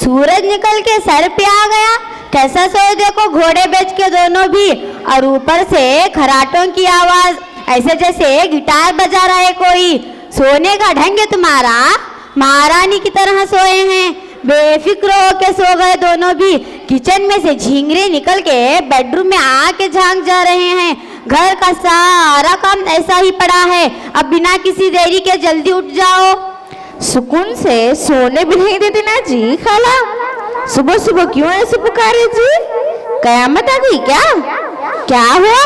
सूरज निकल के सर पे आ गया। कैसा सोए देखो, घोड़े बेच के दोनों भी, और ऊपर से खराटों की आवाज, ऐसे जैसे गिटार बजा रहा है कोई। सोने का ढंग है तुम्हारा, महारानी की तरह सोए हैं। बेफिक्र होके सो गए दोनों भी। किचन में से झिंगरे निकल के बेडरूम में आके झांक जा रहे हैं। घर का सारा काम ऐसा ही पड़ा है। अब बिना किसी देरी के जल्दी उठ जाओ। सुकून से सोने भी नहीं देते ना जी खाला। सुबह सुबह क्यों ऐसे पुकारे जी? कयामत आ गई क्या? क्या हुआ?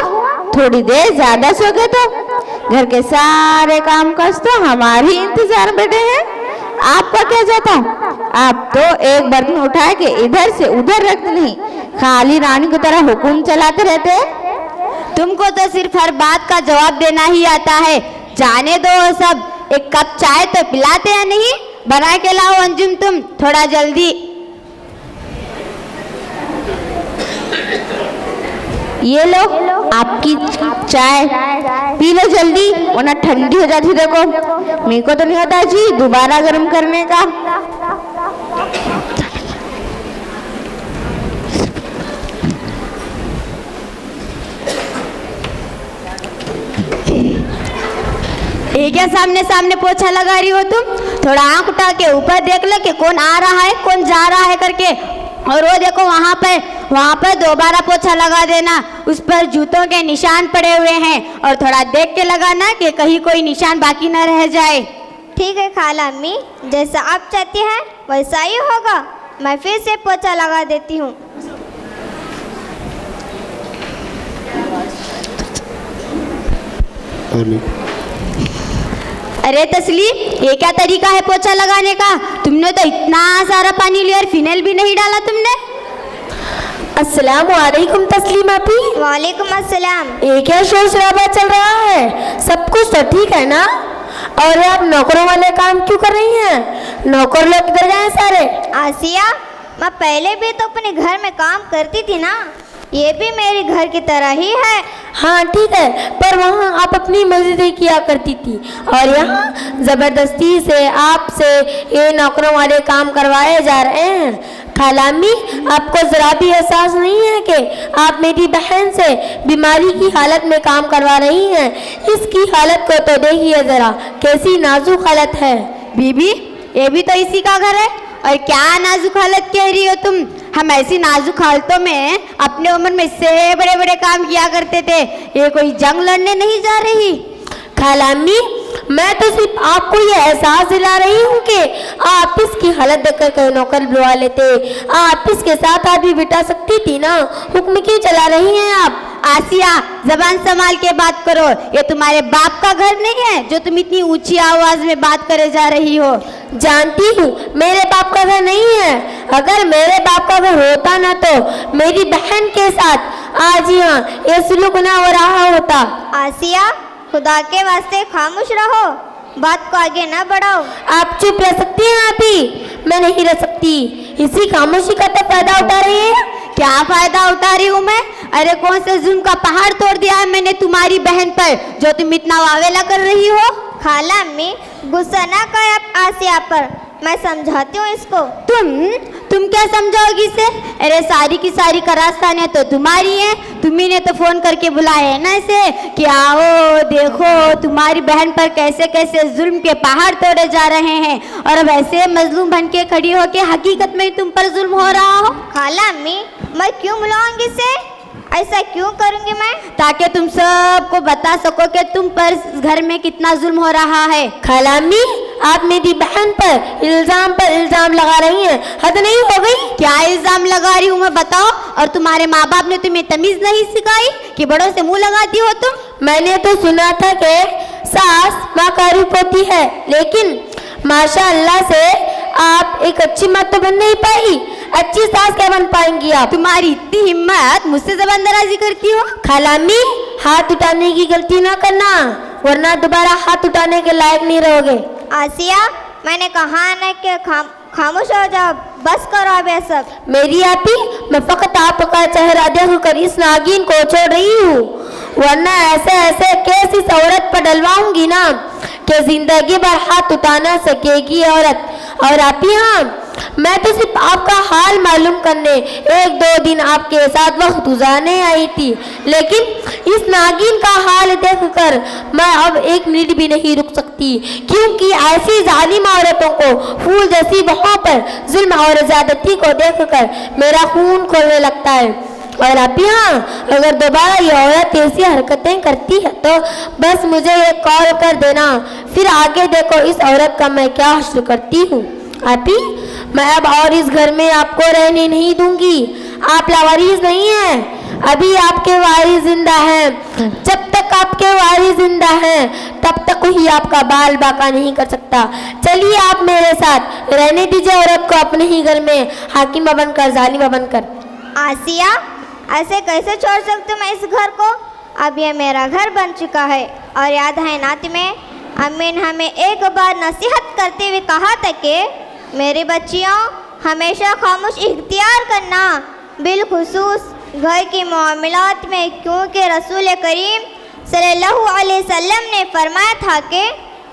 थोड़ी देर ज्यादा सो गए तो घर के सारे काम काज तो हमारे इंतजार बैठे हैं। आपका क्या जाता? आप तो एक बर्तन उठा के इधर से उधर रखते नहीं, खाली रानी की तरह हुक्म चलाते रहते हैं। तुमको तो सिर्फ हर बात का जवाब देना ही आता है। जाने दो सब। एक कप चाय तो पिलाते हैं नहीं? बना के लाओ अंजुम, तुम थोड़ा जल्दी। ये लो आपकी चाय, पी लो जल्दी वरना ठंडी हो जाती। देखो मेरे को तो नहीं आता जी दोबारा गर्म करने का। ये क्या सामने सामने पोछा लगा रही हो तुम? थोड़ा आंख उठा के ऊपर देख लो कि कौन आ रहा है कौन जा रहा है करके। और वो देखो वहाँ पर दोबारा पोछा लगा देना। उस पर जूतों के निशान पड़े हुए हैं, और थोड़ा देख के लगाना कि कहीं कोई निशान बाकी न रह जाए। ठीक है खाला अम्मी, जैसा आप चाहती हैं वैसा ही होगा। मैं फिर से पोछा लगा देती हूँ। अरे तस्लीम, ये क्या तरीका है पोछा लगाने का? तुमने तो इतना सारा पानी लिया और फिनाइल भी नहीं डाला तुमने। अस्सलाम वालेकुम तस्लीम आपी। वालेकुम अस्सलाम। ये क्या शोर शराबा चल रहा है? सब कुछ तो ठीक है ना? और आप नौकरों वाले काम क्यों कर रही हैं? नौकर लोग किधर गए सारे? आसिया, मैं पहले भी तो अपने घर में काम करती थी ना, ये भी मेरे घर की तरह ही है। हाँ ठीक है, पर वहाँ आप अपनी मर्जी किया करती थी और यहाँ जबरदस्ती से आपसे ये नौकरों वाले काम करवाए जा रहे हैं। खालामी, आपको जरा भी एहसास नहीं है कि आप मेरी बहन से बीमारी की हालत में काम करवा रही हैं? इसकी हालत को तो देखिए जरा, कैसी नाजुक हालत है। बीबी, ये भी तो इसी का घर है, और क्या नाजुक हालत कह रही हो तुम? हम ऐसी नाजुक हालतों में अपने उम्र में इससे बड़े बड़े काम किया करते थे। ये कोई जंग लड़ने नहीं जा रही। खालामी, मैं तो सिर्फ आपको ये एहसास दिला रही हूँ कि आप इसकी हालत देखकर कहीं नौकर बुलवा लेते। आप इसके साथ आप भी बिता सकती थी ना, हुक्म क्यों चला रही हैं आप? आसिया, जबान संभाल के बात करो। ये तुम्हारे बाप का घर नहीं है जो तुम इतनी ऊंची आवाज में बात करे जा रही हो। जानती हूँ मेरे बाप का घर नहीं है। अगर मेरे बाप का घर होता ना तो मेरी बहन के साथ आज यहाँ ये सुलूक ना हो रहा होता। आसिया, खुदा के वास्ते खामोश रहो, बात को आगे ना बढ़ाओ। आप चुप रह सकती हैं आप ही? मैं नहीं रह सकती। इसी खामोशी का तो फायदा उठा रही है। क्या फायदा उठा रही हूँ मैं? अरे कौन से जुल्म का पहाड़ तोड़ दिया है मैंने तुम्हारी बहन पर जो तुम इतना वावेला कर रही हो? खाला अम्मी, गुस्सा ना कर आप आसिया पर, मैं समझाती हूँ इसको। तुम क्या समझाओगी इसे? अरे सारी की सारी करास्तानें तो तुम्हारी हैं। तुम्ही ने तो फोन करके बुलाया है ना इसे कि आओ देखो तुम्हारी बहन पर कैसे कैसे जुल्म के पहाड़ तोड़े जा रहे हैं, और अब ऐसे मजलूम बन के खड़ी हो के हकीकत में तुम पर जुल्म हो रहा हो। खाला अम्मी, मैं क्यों बुलाऊंगी इसे? ऐसा क्यों करूंगी मैं? ताकि तुम सबको बता सको कि तुम पर घर में कितना जुल्म हो रहा है। खालामी, आप मेरी बहन पर इल्जाम लगा रही हैं। हद नहीं हो गई? क्या इल्जाम लगा रही हूँ मैं, बताओ? और तुम्हारे माँ बाप ने तुम्हें तमीज नहीं सिखाई कि बड़ों से मुंह लगाती हो तुम? मैंने तो सुना था कि सास माँ का रूप होती है, लेकिन माशाअल्लाह से आप एक अच्छी माँ तो बन नहीं पाई। अच्छी सास क्या बन पाएंगी आप? तुम्हारी इतनी हिम्मत, मुझसे जबान दराजी करती हो? खालामी, हाथ उठाने की गलती ना करना वरना दोबारा हाथ उठाने के लायक नहीं रहोगे। आसिया, मैंने कहा ना कि खामोश हो जाओ, बस करो अब ये सब। मेरी आपी, मैं फकत आपका चेहरा देखकर इस नागिन को छोड़ रही हूँ, वरना ऐसे ऐसे केस इस औरत पर डलवाऊंगी ना कि जिंदगी भर हाथ उठा ना सकेगी औरत। और आप ही, हाँ, मैं तो सिर्फ आपका हाल मालूम करने 1-2 दिन आपके साथ वक्त गुजारने आई थी, लेकिन इस नागिन का हाल देखकर मैं अब 1 मिनट भी नहीं रुक सकती, क्योंकि ऐसी जालिम औरतों को फूल जैसी वहाँ पर जुल्म और ज्यादती को देखकर मेरा खून खोलने लगता है। और आप यहाँ अगर दोबारा ये औरत ऐसी हरकतें करती है तो बस मुझे ये कॉल कर देना, फिर आगे देखो इस औरत का मैं क्या हश्र करती हूँ। आपी, मैं अब और इस घर में आपको रहने नहीं दूंगी। आप लावारिस नहीं हैं, अभी आपके वारिस जिंदा हैं। जब तक आपके वारिस जिंदा हैं तब तक कोई आपका बाल बाका नहीं कर सकता। चलिए आप मेरे साथ, रहने दीजिए औरत को अपने ही घर में हाकिमा बनकर, जालिमा बनकर। आसिया, ऐसे कैसे छोड़ सकती हूँ मैं इस घर को? अब ये मेरा घर बन चुका है। और याद है ना तुम्हें, अम्मी ने हमें एक बार नसीहत करते हुए कहा था कि मेरी बच्चियों, हमेशा खामोश इख्तियार करना, बिलखुसूस घर की मामलात में, क्योंकि रसूल करीम सल्लल्लाहु अलैहि वसल्लम ने फरमाया था कि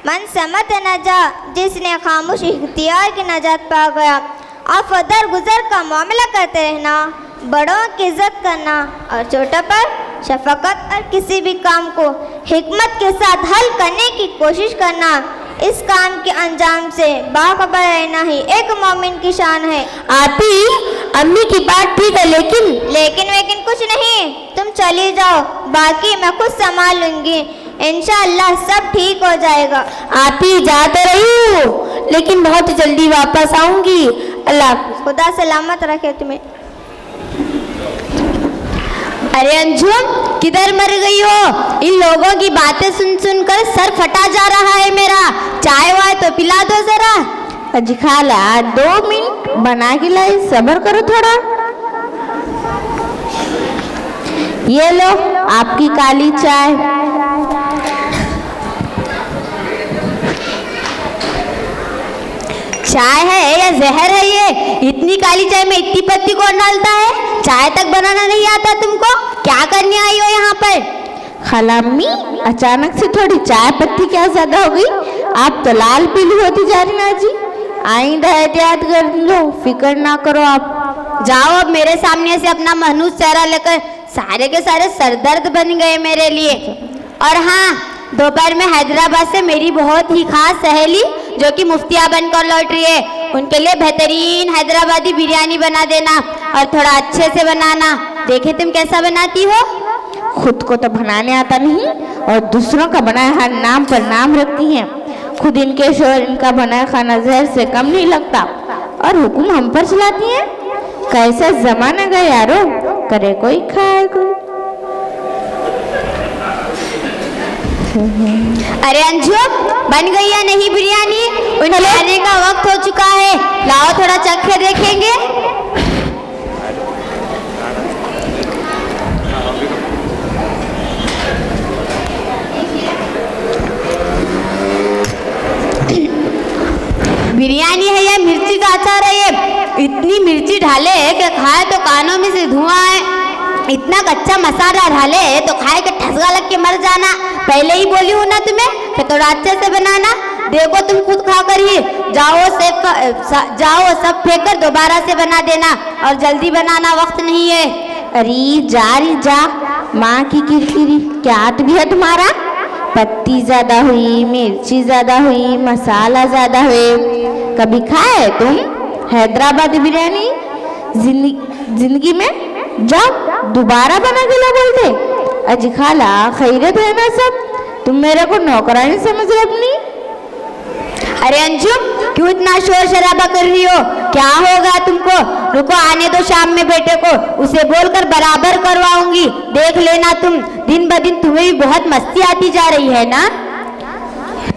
मन समत नजा, जिसने खामोश इख्तियार की नजात पा गया। आप दर गुजर का मामला करते रहना, बड़ों की इज्जत करना और छोटों पर शफकत, और किसी भी काम को हिकमत के साथ हल करने की कोशिश करना। इस काम के अंजाम से बाखबर रहना ही एक मोमिन की शान है। आती, अम्मी की बात ठीक है, लेकिन कुछ नहीं, तुम चली जाओ, बाकी मैं खुद संभाल लूंगी। इंशाअल्लाह सब ठीक हो जाएगा। आती, जा तो रही हूँ लेकिन बहुत जल्दी वापस आऊंगी। अल्लाह हाफ़िज़। खुदा सलामत रखे तुम्हें। अरे अंजुम, किधर मर गई हो? इन लोगों की बातें सुन सुनकर सर फटा जा रहा है मेरा। चाय वाय तो पिला दो जरा। अजी खाला, 2 मिनट बना के लाई, सब्र करो थोड़ा। ये लो आपकी काली चाय। चाय है या जहर है ये? इतनी काली चाय में इतनी पत्ती कौन डालता है? चाय तक बनाना नहीं आता तुमको? क्या करने आई हो यहाँ पर? खालाम्मी, अचानक से थोड़ी चाय पत्ती क्या ज्यादा हो गई? आप तो लाल पीली होती जा रही ना जी। आइंदा एहतियात कर लो, फिक्र ना करो आप। जाओ अब मेरे सामने से अपना महनूस चेहरा लेकर। सारे के सारे सरदर्द बन गए मेरे लिए। और हाँ, दोपहर में हैदराबाद से मेरी बहुत ही खास सहेली जो कि मुफ्तिया बनकर लौट रही है, उनके लिए बेहतरीन हैदराबादी बिरयानी बना देना, और थोड़ा अच्छे से बनाना। देखे तुम कैसा बनाती हो। खुद को तो बनाने आता नहीं और दूसरों का बनाया हर नाम पर नाम रखती हैं। खुद इनके शोर इनका बनाया खाना जहर से कम नहीं लगता और हुक्म हम पर चलाती हैं। कैसा जमाना गया यारो, करे कोई खाए कोई। अरे अंजुम, बन गई या नहीं बिरयानी? उनके आने का वक्त हो चुका है, लाओ थोड़ा चख देखेंगे। बिरयानी है या मिर्ची का अचार है ये? इतनी मिर्ची डाले कि खाए तो कानों में से धुआं है, इतना कच्चा मसाला डाले तो खाए के ठसका लग के मर जाना। पहले ही बोली हूँ ना तुम्हें कि थोड़ा अच्छे से बनाना। देखो तुम खुद खा कर ही जाओ, सब फेंक कर दोबारा से बना देना, और जल्दी बनाना, वक्त नहीं है। अरे जा, माँ की किरकिरी क्या भी है तुम्हारा? पत्ती ज्यादा हुई, मिर्ची ज्यादा हुई, मसाला ज्यादा हुए। कभी खाए तुम हैदराबादी बिरयानी जिंदगी में? जाओ दोबारा बना के ला बोलते। अजी खाला, खैरत है ना सब? तुम मेरे को नौकरानी समझ रहे अपनी? अरे अंजुम, क्यों इतना शोर शराबा कर रही हो? क्या होगा तुमको? रुको, आने दो शाम में बेटे को, उसे बोलकर बराबर करवाऊंगी। देख लेना तुम, दिन ब दिन तुम्हें भी बहुत मस्ती आती जा रही है ना।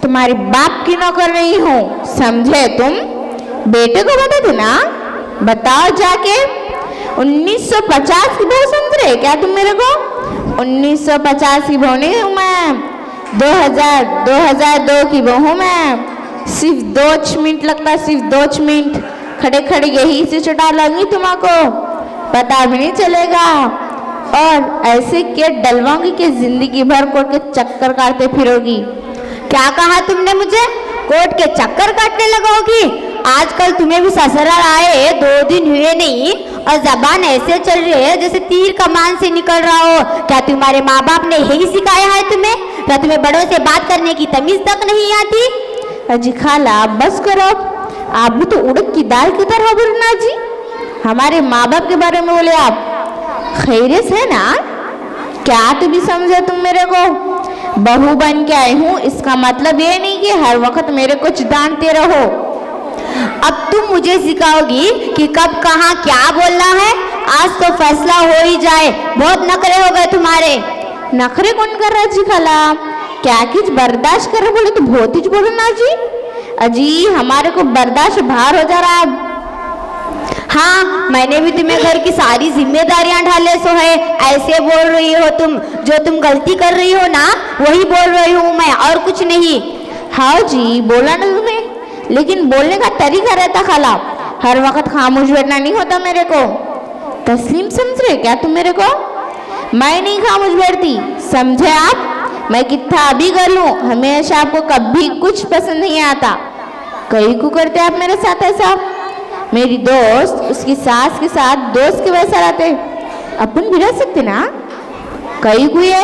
तुम्हारे बाप की नौकर नहीं हूँ, समझे तुम? बेटे को बता देना। बताओ जाके, 1950 की बहू समझ रहे क्या तुम मेरे को? 1950 की बहू नहीं हूँ मैं, 2002 की बहू हूँ मैं। सिर्फ 2 मिनट लगता, सिर्फ 2 मिनट खड़े खड़े यही से चटा लूंगी तुम्हारे, पता भी नहीं चलेगा। और ऐसे के डलवाऊंगी कि जिंदगी भर कोर्ट के चक्कर काटते फिरोगी। क्या कहा तुमने मुझे? कोर्ट के चक्कर काटने लगोगी? आजकल तुम्हें भी ससुराल आए 2 दिन हुए नहीं और जबान ऐसे चल रही है जैसे तीर कमान से निकल रहा हो। क्या तुम्हारे माँ बाप ने यही सिखाया है तुम्हें? क्या तुम्हें बड़ों से बात करने की तमीज तक नहीं आती? अजी खाला आप बस करो, आप भी तो उड़द की दाल की तरह बोलना जी। हमारे माँ बाप के बारे में बोले आप, खैरियत है ना? क्या तुम भी समझे तुम मेरे को? बहू बन के आई हूँ, इसका मतलब ये नहीं कि हर वक्त मेरे को डांटते रहो। अब तुम मुझे सिखाओगी कि कब कहाँ क्या बोलना है? आज तो फैसला हो ही जाए, बहुत नखरे हो गए तुम्हारे। नखरे कौन कर रहा जी खाला? क्या किच बर्दाश्त कर बोले तो बहुत ही बोलो ना जी। अजी हमारे को बर्दाश्त बाहर हो जा रहा अब। हाँ, मैंने भी तुम्हें घर की सारी जिम्मेदारियां ढाले सो है। ऐसे बोल रही हो तुम, जो तुम गलती कर रही हो ना वही बोल रही हूँ मैं, और कुछ नहीं। हाँ जी बोला ना तुम्हें, लेकिन बोलने का तरीका रहता खाला, हर वक्त खामोश बैठना नहीं होता मेरे को। तस्लीम समझ रहे क्या तुम मेरे को? मैं नहीं खामोश बैठती, समझे आप? मैं कितना भी कर लूँ, हमेशा आपको कभी कुछ पसंद नहीं आता। कहीं को करते आप मेरे साथ ऐसा? मेरी दोस्त उसकी सास के साथ दोस्त के वैसा रहते, अपन भी रह सकते ना? कहीं को ये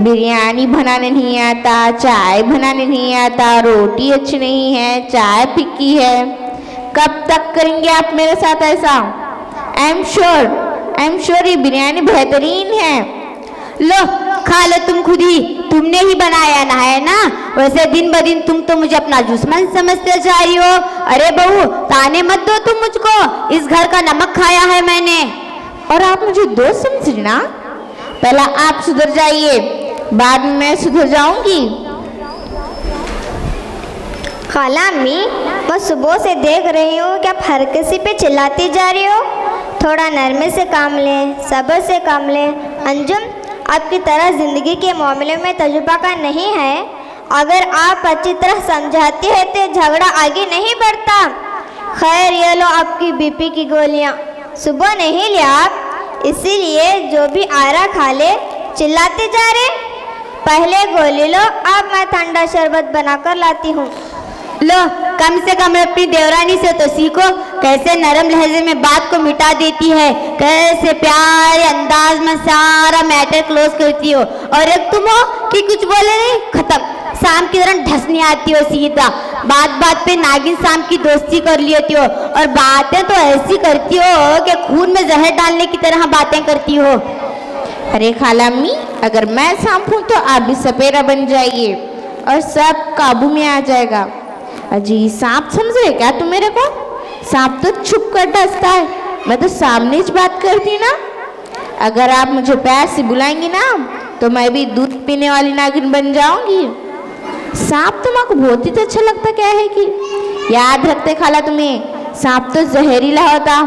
बिरयानी बनाने नहीं आता, चाय बनाने नहीं आता, रोटी अच्छी नहीं है, चाय फीकी है। कब तक करेंगे आप मेरे साथ ऐसा? आई एम श्योर ये बिरयानी बेहतरीन है। लो खा लो तुम खुद ही, तुमने ही बनाया ना, है ना? वैसे दिन ब दिन तुम तो मुझे अपना दुश्मन समझते जा रही हो। अरे बहू ताने मत दो तुम मुझको, इस घर का नमक खाया है मैंने। और आप मुझे दोस्त समझ ना? पहला आप सुधर जाइए, बाद में मैं सुधर जाऊंगी। खाला अम्मी, मैं सुबह से देख रही हूँ कि आप हर किसी पे चिल्लाती जा रही हो। थोड़ा नरमे से काम लें, सब्र से काम लें। अंजुम आपकी तरह ज़िंदगी के मामले में तजुर्बा का नहीं है। अगर आप अच्छी तरह समझाती है तो झगड़ा आगे नहीं बढ़ता। खैर ये लो आपकी बीपी की गोलियाँ, सुबह नहीं लिया आप, इसीलिए जो भी आ रहा खा ले। चिल्लाते जा रहे, पहले गोली लो, अब मैं ठंडा शरबत बनाकर लाती हूँ। लो कम से कम अपनी देवरानी से तो सीखो, कैसे नरम लहजे में बात को मिटा देती है, कैसे प्यारे अंदाज में सारा मैटर क्लोज करती हो। और एक तुम हो कि कुछ बोले नहीं, खत्म, शाम की तरह ढसनी आती हो सीधा। बात बात पे नागिन शाम की दोस्ती कर लेती हो, और बातें तो ऐसी करती हो कि खून में जहर डालने की तरह बातें करती हो। अरे खाला अम्मी, अगर मैं सांप हूँ तो आप भी सपेरा बन जाइए और सब काबू में आ जाएगा। अजी सांप समझ रहे क्या तुम मेरे को? सांप तो छुप कर डसता है, मैं तो सामने ही बात करती ना। अगर आप मुझे प्यार से बुलाएंगी ना तो मैं भी दूध पीने वाली नागिन बन जाऊंगी। सांप तो माँ को बहुत ही अच्छा लगता क्या है कि, याद रखते खाला तुम्हें, सांप तो जहरीला होता,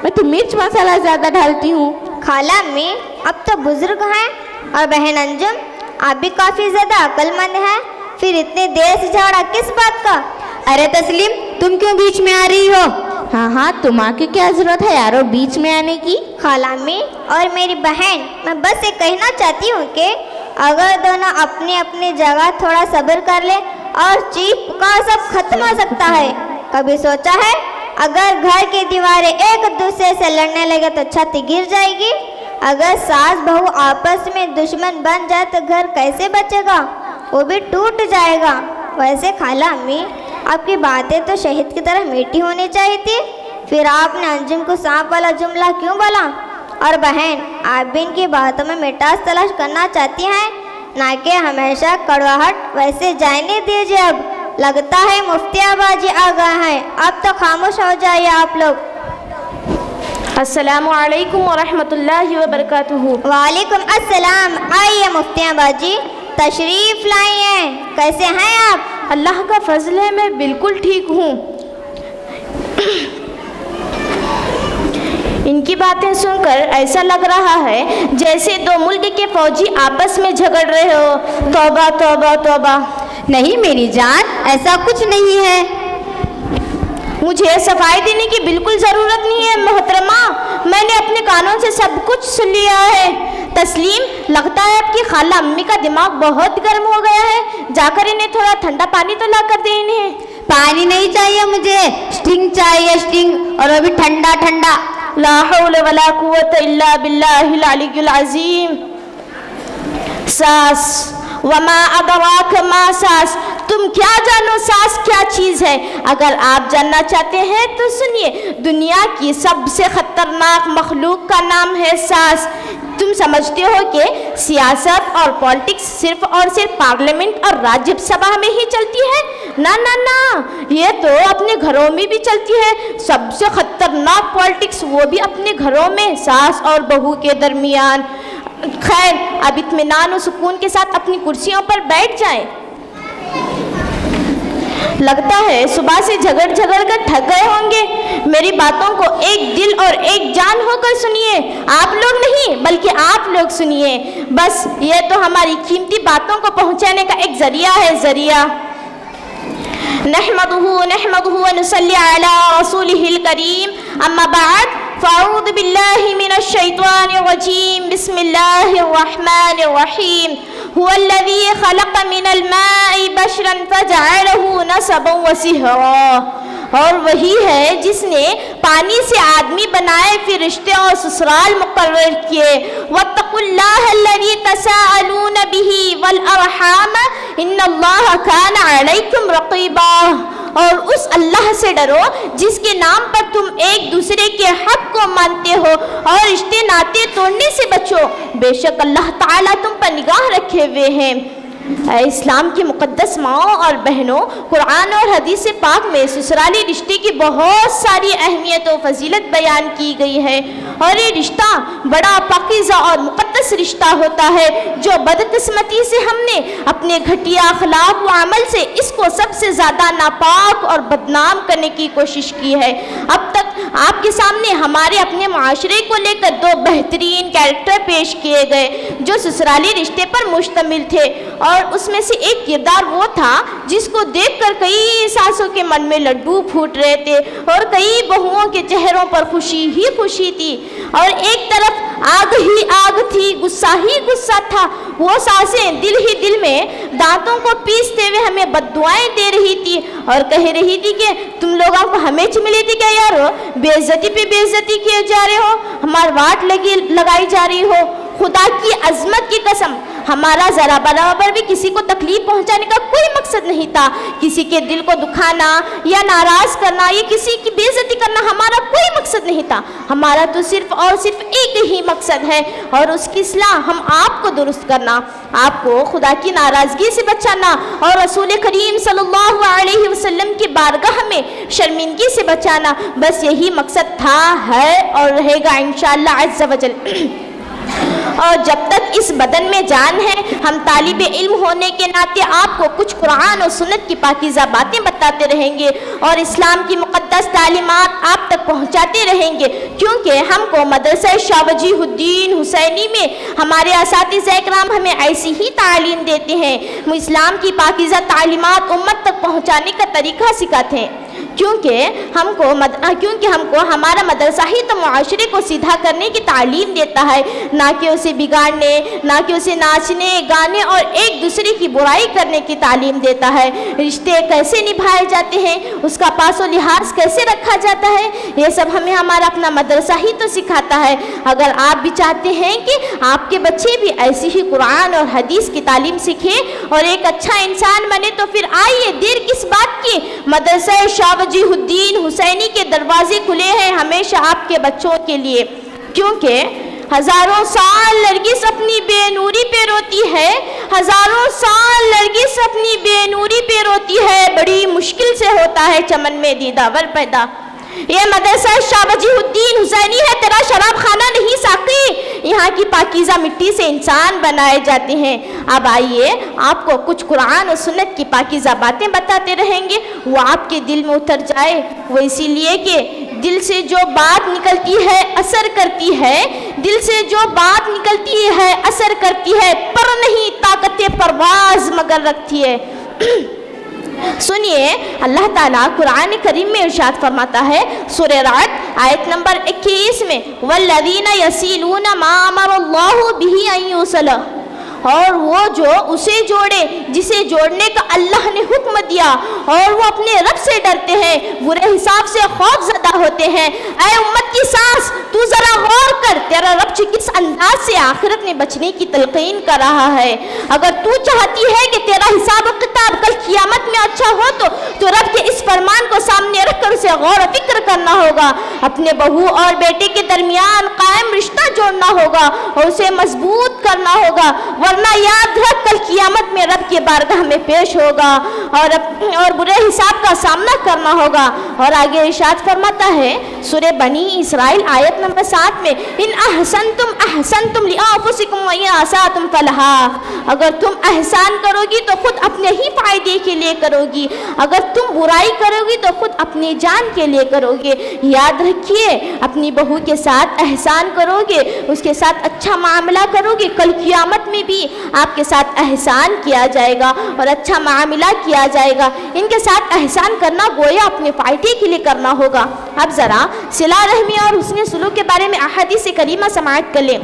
मैं तो मिर्च मसाला ज़्यादा डालती हूँ। खाला अम्मी अब तो बुजुर्ग हैं, और बहन अंजुम आप भी काफ़ी ज़्यादा अक्लमंद हैं, फिर इतने देर से झगड़ा किस बात का? अरे तस्लीम तुम क्यों बीच में आ रही हो? हाँ तुम आके क्या जरूरत है यारो बीच में आने की? खाला अम्मी और मेरी बहन, मैं बस ये कहना चाहती हूँ कि अगर दोनों अपनी अपनी जगह थोड़ा सब्र कर ले और चीख पुकार सब खत्म हो सकता है। कभी सोचा है अगर घर की दीवारें एक दूसरे से लड़ने लगे तो छत गिर जाएगी? अगर सास बहू आपस में दुश्मन बन जाए तो घर कैसे बचेगा? वो भी टूट जाएगा। वैसे खाला अम्मी आपकी बातें तो शहद की तरह मीठी होनी चाहिए थी, फिर आपने अंजुम को सांप वाला जुमला क्यों बोला? और बहन आप भी इनकी बातों में मिठास तलाश करना चाहती हैं, ना कि हमेशा कड़वाहट। वैसे जाने दीजिए, अब लगता है मुफ्तियाबाजी आ गए हैं, अब तो खामोश हो जाइए आप लोग। अस्सलामु अलैकुम वरहमतुल्लाहि वबरकातुहू। वालेकुम अस्सलाम। आइए मुफ्तियाबाजी तशरीफ लाई हैं, कैसे हैं आप? अल्लाह का फजल है, मैं बिल्कुल ठीक हूँ। इनकी बातें सुनकर ऐसा लग रहा है जैसे दो मुल्क के फौजी आपस में झगड़ रहे हो। तौबा तौबा तौबा। नहीं मेरी जान, ऐसा कुछ नहीं है। मुझे सफाई देने की बिल्कुल ज़रूरत नहीं है मोहतरमा, मैंने अपने कानों से सब कुछ सुन लिया है। तस्लीम, लगता है आपकी खाला अम्मी का दिमाग बहुत गर्म हो गया है, जाकर इन्हें थोड़ा ठंडा पानी तो ला कर दे इन्हें। पानी नहीं चाहिए मुझे, स्टिंग चाहिए, स्टिंग, और अभी ठंडा ठंडा। ला हौला वला कुव्वता इल्ला बिल्लाहिल अलिय्युल अज़ीम। सास, वमा अदराक मा सास, तुम क्या जानो सास क्या चीज़ है। अगर आप जानना चाहते हैं तो सुनिए, दुनिया की सबसे खतरनाक मखलूक का नाम है सास। तुम समझते हो कि सियासत और पॉलिटिक्स सिर्फ और सिर्फ पार्लियामेंट और राज्यसभा में ही चलती है? ना ना ना, ये तो अपने घरों में भी चलती है। सबसे खतरनाक पॉलिटिक्स वो भी अपने घरों में, सास और बहू के दरमियान। खैर, अब इत्मीनान और सुकून के साथ अपनी कुर्सियों पर बैठ जाएं। लगता है सुबह से झगड़ झगड़ कर थक गए होंगे। मेरी बातों को एक दिल और एक जान होकर सुनिए। आप लोग नहीं, बल्कि आप लोग सुनिए। बस ये तो हमारी कीमती बातों को पहुंचाने का एक जरिया है, जरिया। नहमदुहु व नुसल्ली अला रसूलिहिल करीम, अम्मा बाद, फ़अऊज़ु बिल्लाहि मिनश शैतानिर रजीम, बिस्मिल्लाहिर रहमानिर रहीम। हुवल्लज़ी खलक़ मिनल माइ बशरन फ़जअलहु नसबन व सिहरा। और वही है जिसने पानी से आदमी बनाए, फिर रिश्ते और ससुराल मुकर्रर किए। वत्तकुल्लाहल्लज़ी तसाअलून बिही वल अरहाम, इन्नल्लाह काना अलैकुम रक़ीबा। और उस अल्लाह से डरो जिसके नाम पर तुम एक दूसरे के हक को मानते हो, और रिश्ते नाते तोड़ने से बचो, बेशक अल्लाह ताला तुम पर निगाह रखे हुए हैं। इस्लाम की मुक़द्दस माओं और बहनों, कुरान और हदीस पाक में ससुराली रिश्ते की बहुत सारी अहमियत और फजीलत बयान की गई है। और ये रिश्ता बड़ा पाकीज़ा और मुक़द्दस रिश्ता होता है, जो बदकिस्मती से हमने अपने घटिया अखलाक व अमल से इसको सबसे ज़्यादा नापाक और बदनाम करने की कोशिश की है। अब तक आपके सामने हमारे अपने माशरे को लेकर दो बेहतरीन कैरेक्टर पेश किए गए जो ससुराली रिश्ते पर मुश्तमिल थे। और उसमें से एक किरदार वो था जिसको देखकर कई सासों के मन में लड्डू फूट रहे थे, और कई बहुओं के चेहरों पर खुशी ही खुशी थी। और एक तरफ आग ही आग थी, गुस्सा ही गुस्सा था। वो सासें दिल ही दिल में दांतों को पीसते हुए हमें बद्दुआएं दे रही थी और कह रही थी कि तुम लोगों को हमें मिली थी क्या यार, बेइज्जती पे बेइज्जती किए जा रहे हो, हमार वाट लगाई जा रही हो। खुदा की अजमत की कसम, हमारा ज़रा बराबर भी किसी को तकलीफ पहुंचाने का कोई मकसद नहीं था। किसी के दिल को दुखाना या नाराज़ करना या किसी की बेइज्जती करना हमारा कोई मकसद नहीं था। हमारा तो सिर्फ और सिर्फ एक ही मकसद है, और उसकी इस्लाह हम आपको दुरुस्त करना, आपको खुदा की नाराज़गी से बचाना और रसूल करीम सल्लल्लाहु अलैहि वसल्लम की बारगाह में शर्मिंदगी से बचाना। बस यही मकसद था, है और रहेगा इंशाअल्लाह अज़्ज़ व जल। और जब तक इस बदन में जान है, हम तालिबे इल्म होने के नाते आपको कुछ कुरान और सुन्नत की पाकीज़ा बातें बताते रहेंगे और इस्लाम की मुक़द्दस तालीमात आप तक पहुँचाते रहेंगे, क्योंकि हमको मदरसा शाह वजीहुद्दीन हुसैनी में हमारे असातिज़ा इकराम हमें ऐसी ही तालीम देते हैं। इस्लाम की पाकीज़ा तालीमात उम्मत तक पहुँचाने का तरीक़ा सिखाते हैं, क्योंकि हमको हमारा मदरसा ही तो मुआशरे को सीधा करने की तालीम देता है, ना कि उसे बिगाड़ने, ना कि उसे नाचने गाने और एक दूसरे की बुराई करने की तालीम देता है। रिश्ते कैसे निभाए जाते हैं, उसका पासो लिहाज कैसे रखा जाता है, ये सब हमें हमारा अपना मदरसा ही तो सिखाता है। अगर आप भी चाहते हैं कि आपके बच्चे भी ऐसी ही कुरान और हदीस की तालीम सीखें और एक अच्छा इंसान बने, तो फिर आइए, देर किस बात की। मदरसा शाह वजीहुद्दीन हुसैनी के दरवाजे खुले हैं हमेशा आपके बच्चों के लिए, क्योंकि हजारों साल नरगिस अपनी बेनूरी पे रोती है, हजारों साल नरगिस अपनी बेनूरी पे रोती है, बड़ी मुश्किल से होता है चमन में दीदावर पैदा। ये मदरसा शाह वजीहुद्दीन हुसैनी है, तेरा शराब खाना नहीं साकी। यहाँ की पाकीज़ा मिट्टी से इंसान बनाए जाते हैं। अब आइए, आपको कुछ कुरान और सुन्नत की पाकीज़ा बातें बताते रहेंगे, वो आपके दिल में उतर जाए। वो इसीलिए कि दिल से जो बात निकलती है असर करती है, दिल से जो बात निकलती है असर करती है, पर नहीं ताकत परवाज मगर रखती है। सुनिए, अल्लाह ताला कुरान करीम में इरशाद फरमाता है, सूरह रात आयत नंबर 21 में, वल्लज़ीना यसीलूना मा अमरल्लाहु बिही अन युसल, और वो जो उसे जोड़े जिसे जोड़ने का अल्लाह ने हुक्म दिया, और वो अपने रब से डरते हैं, बुरे हिसाब से खौफजदा होते हैं। ऐ उम्मत की सांस, तू जरा गौर कर, तेरा रब किस अंदाज से आखिरत में बचने की तलकीन कर रहा है। अगर तू चाहती है कि तेरा हिसाब और किताब कल क़ियामत में अच्छा हो तो रब के इस फरमान को सामने रखकर उसे गौर फिक्र करना होगा। अपने बहू और बेटे के दरमियान कायम रिश्ता जोड़ना होगा और उसे मजबूत करना होगा, वरना याद रख कल क़ियामत में रब के बारगाह में पेश होगा और बुरे हिसाब का सामना करना होगा। और आगे इरशाद फरमाता है सूरह बनी इसराइल आयत नंबर 7 में, इन अहसनतुम लिअंफुसिकुम व इन असाअतुम फलहा। अगर तुम एहसान करोगी तो खुद अपने ही फायदे के लिए करोगी, अगर तुम बुराई करोगी तो खुद अपनी जान के लिए करोगे। याद रखिए, अपनी बहू के साथ एहसान करोगे, उसके साथ अच्छा मामला करोगे, कल क़ियामत में भी आपके साथ एहसान किया जाएगा और अच्छा मामला किया जाएगा। इनके साथ एहसान करना गोया अपने फायदे के लिए करना होगा। अब ज़रा सिला रहमी और हुस्न सुलूक के बारे में अहादीस करीमा समाअत कर लें।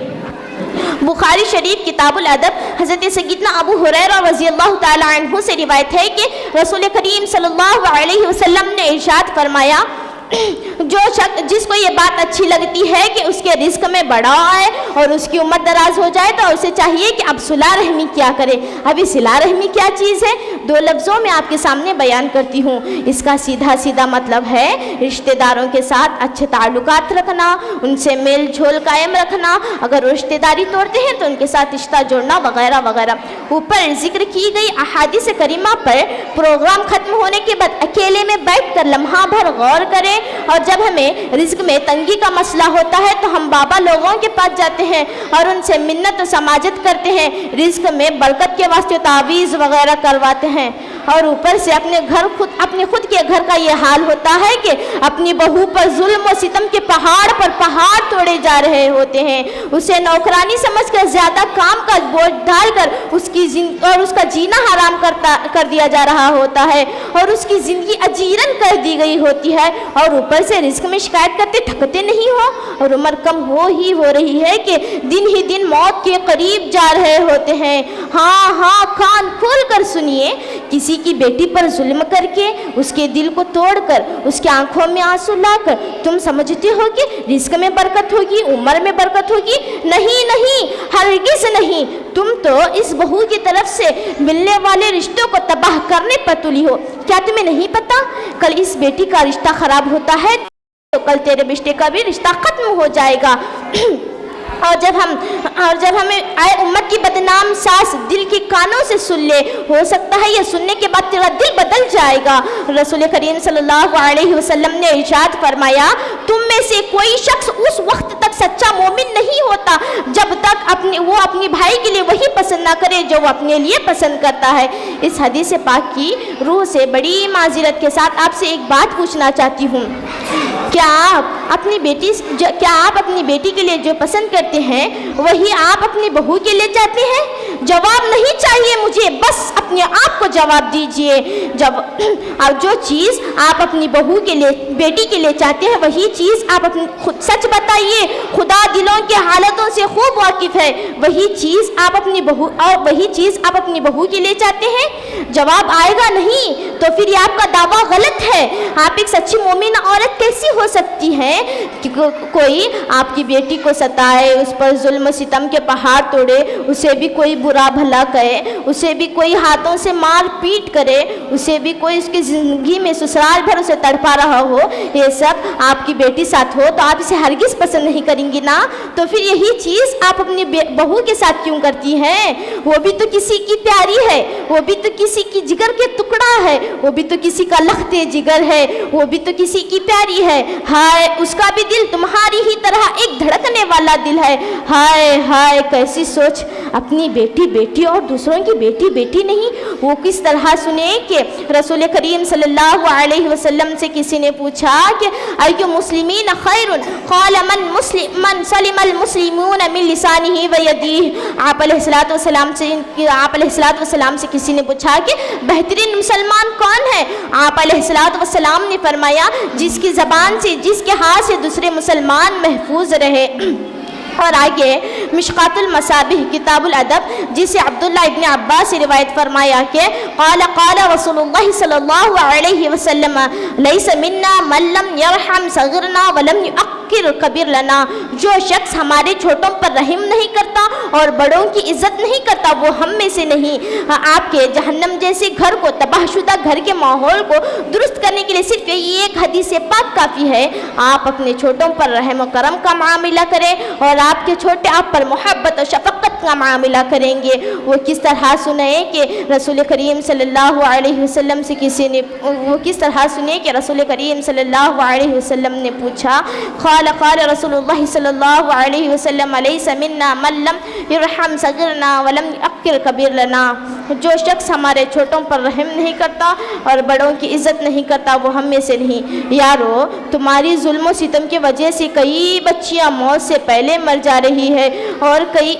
बुखारी शरीफ किताबुल अदब हज़रत सय्यदना अबू हुरैरा रज़ियल्लाहु ताला अन्हु से रिवायत है कि रसूल करीम सल्लल्लाहु अलैहि वसल्लम ने इरशाद फरमाया, जो शख्स जिसको ये बात अच्छी लगती है कि उसके रिस्क में बड़ा आए और उसकी उम्र दराज हो जाए, तो उसे चाहिए कि अब सिला रहमी क्या करे। अभी सिला रहमी क्या चीज़ है, दो लफ्ज़ों में आपके सामने बयान करती हूँ। इसका सीधा सीधा मतलब है रिश्तेदारों के साथ अच्छे ताल्लुकात रखना, उनसे मेल झोल कायम रखना, अगर रिश्तेदारी तोड़ते हैं तो उनके साथ रिश्ता जोड़ना वगैरह वगैरह। ऊपर जिक्र की गई अहादीस करीमा पर प्रोग्राम ख़त्म होने के बाद अकेले में बैठ कर लम्हा भर गौर करें, और जब हमें रिज्क में तंगी का मसला होता है तो हम बाबा लोगों के पास जाते हैं और उनसे मिन्नत और समाजत करते हैं, रिज्क में बरकत के वास्ते तावीज़ वगैरह करवाते हैं। और ऊपर से अपने खुद के घर का ये हाल होता है कि अपनी बहू पर जुल्म और सितम के पहाड़ पर पहाड़ तोड़े जा रहे होते हैं, उसे नौकरानी समझकर ज़्यादा काम का बोझ डालकर उसका जीना हराम कर दिया जा रहा होता है और उसकी ज़िंदगी अजीरन कर दी गई होती है। और ऊपर से रिस्क में शिकायत करते थकते नहीं हो और उम्र कम हो रही है कि दिन ही दिन मौत के करीब जा रहे होते हैं। हाँ, कान खोल कर सुनिए, किसी की बेटी पर जुल्म करके उसके दिल को तोड़कर उसकी आंखों में आंसू लाकर तुम समझते हो कि रिस्क में बरकत होगी, उम्र में बरकत होगी? नहीं, हरगिज़ नहीं। तुम तो इस बहू की तरफ से मिलने वाले रिश्तों को तबाह करने पर तुली हो। क्या तुम्हें नहीं पता, कल इस बेटी का रिश्ता खराब होता है तो कल तेरे रिश्ते का भी रिश्ता खत्म हो जाएगा। और जब हमें आए उम्मत की बदनाम सास दिल के कानों से सुन ले, हो सकता है ये सुनने के बाद तेरा दिल बदल जाएगा। रसूल करीम सल्लल्लाहु अलैहि वसल्लम ने इरशाद फरमाया, तुम में से कोई शख्स उस वक्त तक सच्चा मोमिन नहीं होता जब तक वो अपने भाई के लिए वही पसंद ना करे जो वो अपने लिए पसंद करता है। इस हदीस पाक की रूह से बड़ी माजिरत के साथ आपसे एक बात पूछना चाहती हूँ, क्या आप अपनी बेटी के लिए जो पसंद करते हैं वही आप अपनी बहू के लिए चाहते हैं? जवाब नहीं चाहिए मुझे, बस अपने आप को जवाब दीजिए। अब जो चीज़ आप अपनी बहू के लिए, बेटी के लिए चाहते हैं वही चीज़ आप अपनी खुद सच बताइए। खुदा दिलों के हालतों से खूब वाकिफ़ है। वही चीज़ आप अपनी बहू के लिए चाहते हैं? जवाब आएगा नहीं तो फिर ये आपका दावा गलत है। आप एक सच्ची मोमिन औरत कैसी हो सकती है कि कोई आपकी बेटी को सताए, उस पर जुल्म सितम के पहाड़ तोड़े, उसे भी कोई बुरा भला कहे, उसे भी कोई हाथों से मार पीट करे, उसे भी कोई उसकी ज़िंदगी में ससुराल भर उसे तड़पा रहा हो, ये सब आपकी बेटी साथ हो तो आप इसे हरगिज़ पसंद नहीं करेंगी ना। तो फिर यही चीज़ आप अपनी बहू के साथ क्यों करती हैं? वो भी तो किसी की प्यारी है, वो भी तो किसी की जिगर के टुकड़ा है, वो भी तो किसी का लखते जिगर है, वो भी तो किसी की प्यारी है। हाय, उसका भी दिल तुम्हारी ही तरह एक धड़कने वाला दिल है। हाय, कैसी सोच, अपनी बेटी और दूसरों की बेटी नहीं। वो किस तरह सुने कि रसूल करीम सल्लल्लाहु अलैहि वसल्लम से किसी ने पूछा कि अय्यु मुस्लिमीन खैरुन, क़ाल मन सलिमल मुस्लिमून मिन लिसानिही व यदिही। आप अलैहिस्सलातु वस्सलाम से किसी ने पूछा कि बेहतरीन मुसलमान कौन है? आप अलैहिस्सलातु वस्सलाम ने फरमाया, जिसकी ज़बान से, जिसके हाथ से दूसरे मुसलमान महफूज रहे। और आगे मिशकातुल मसाबिह किताबुल अदब, जिसे अब्दुल्ला इब्न अब्बास से रिवायत फरमाया कि क़ाल रसूलुल्लाह सल्लल्लाहु अलैहि वसल्लम लैस मिन्ना मन लम यरहम सग़िरना व लम युअक्किर कबीरना। जो शख्स हमारे छोटों पर रहम नहीं करता और बड़ों की इज्जत नहीं करता वो हम में से नहीं। आपके जहन्नम जैसे घर को, तबाहशुदा घर के माहौल को दुरुस्त करने के लिए सिर्फ ये एक हदीस पाक काफ़ी है। आप अपने छोटों पर रहम और करम का मामला करें और आपके छोटे आप पर मोहब्बत और शफक़त का मामला करेंगे। वो किस तरह सुने कि रसूल करीम सल्लल्लाहु अलैहि वसल्लम से किसी ने, वो किस तरह सुने कि रसूल करीम सल्लल्लाहु अलैहि वसल्लम ने पूछा, क़ाल रसूलुल्लाह सल्लल्लाहु अलैहि वसल्लम लैस मिन्ना मन लम यरहम सग़िरना व लम युअक्किर कबीरना। जो शख्स हमारे छोटों पर रहम नहीं करता और बड़ों की इज्जत नहीं करता वो हम में से नहीं। यारो, तुम्हारी जुल्म सितम की वजह से कई बच्चियां मौत से पहले मर जा रही है और कई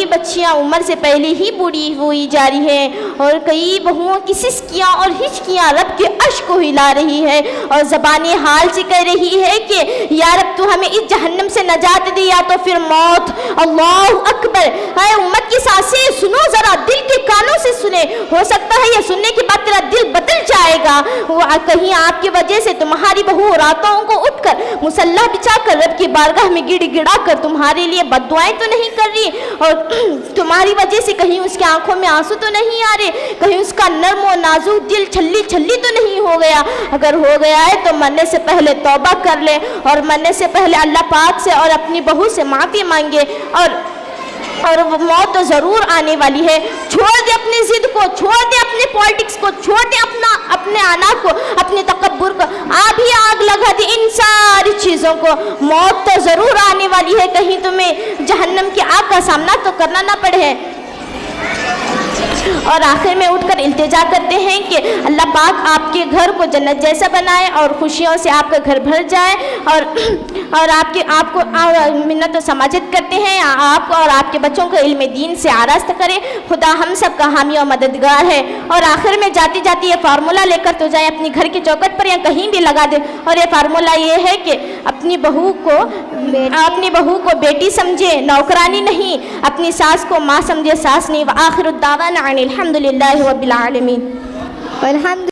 बच्चियां उम्र से पहले ही बूढ़ी हुई जा रही हैं और कई बहुओं की सिसकियां और हिचकियां रब के अर्श को हिला रही है और ज़बानी हाल से कह रही है कि या रब तू हमें इस जहन्नम से नजात दे या तो फिर मौत। अल्लाह अकबर। है उम्मत की सांसें सुनो ज़रा, दिल के कानों से सुने। हो सकता है ये सुनने के बाद तेरा दिल बदल जाएगा। कहीं आपकी वजह से तुम्हारी बहू रातों को उठकर मुसल्ला बिछाकर रब की बारगाह में गिड़ा कर तुम्हारे लिए बद्दुआएं तो नहीं कर रही और तुम्हारी वजह से कहीं उसकी आंखों में आंसू तो नहीं आ रहे, कहीं उसका नर्म और नाजुक दिल छल्ली छल्ली तो नहीं हो गया। अगर हो गया है तो मरने से पहले तौबा कर ले और मरने से पहले अल्लाह पाक से और अपनी बहू से माफ़ी मांगे और वो मौत तो ज़रूर आने वाली है। छोड़ दे अपनी ज़िद को, छोड़ दे अपने पॉलिटिक्स को, छोड़ दे अपने आना को, अपने तकब्बुर को। आप ही आग लगा दे इन सारी चीज़ों को। मौत तो ज़रूर आने वाली है, कहीं तुम्हें जहन्नम की आग का सामना तो करना ना पड़े। और आखिर में उठकर इल्तिजा करते हैं कि अल्लाह पाक आपके घर को जन्नत जैसा बनाए और खुशियों से आपका घर भर जाए और आपको मिन्नत और समाजत करते हैं आपको और आपके बच्चों को इल्म दीन से आरास्त करे। खुदा हम सब का हामी और मददगार है। और आखिर में जाती जाती ये फार्मूला लेकर तो जाए अपनी घर की चौखट पर या कहीं भी लगा दे। और ये फार्मूला ये है कि अपनी बहू को बेटी समझे, नौकरानी नहीं। अपनी सास को माँ समझे, सास नहीं। व आखिरुद्दावाना अनिल हम्दुलिल्लाहि रब्बिल आलमीन।